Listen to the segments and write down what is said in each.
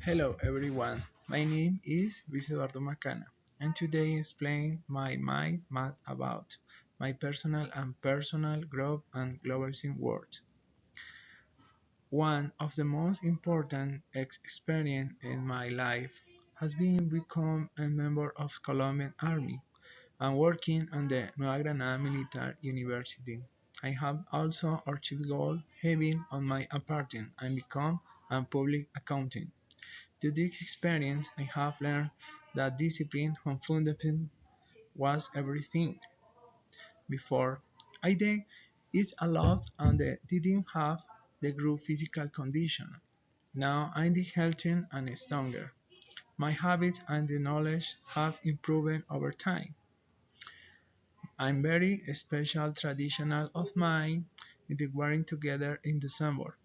Hello everyone, my name is Luis Eduardo Macana, and today I explain my mind map about my personal growth and globalizing world. One of the most important experiences in my life has been become a member of Colombian Army and working on the Nueva Granada Military University. I have also achieved goal having on my apartment and become a public accountant. Through this experience, I have learned that discipline and fundamental was everything. Before I did it a lot and didn't have the good physical condition. Now I'm healthier and stronger. My habits and the knowledge have improved over time. I'm very special traditional of mine in the wearing together in December,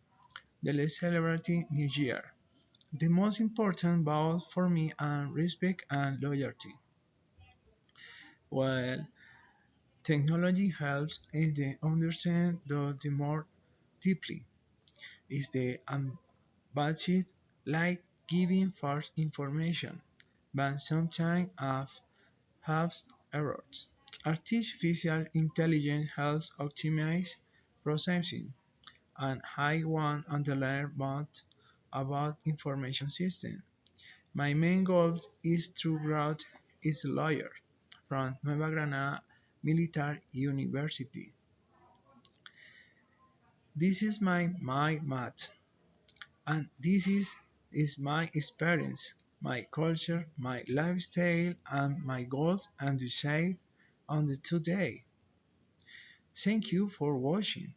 the celebrating New Year. The most important vows for me are respect and loyalty. While technology helps in the understand the more deeply is the unbiased like giving false information, but sometimes have errors. Artificial intelligence helps optimize processing, and I want to learn more about information system. My main goal is to grow as a lawyer from Nueva Granada Military University. This is my math, and this is my experience, my culture, my lifestyle, and my goals and desire on the today. Thank you for watching.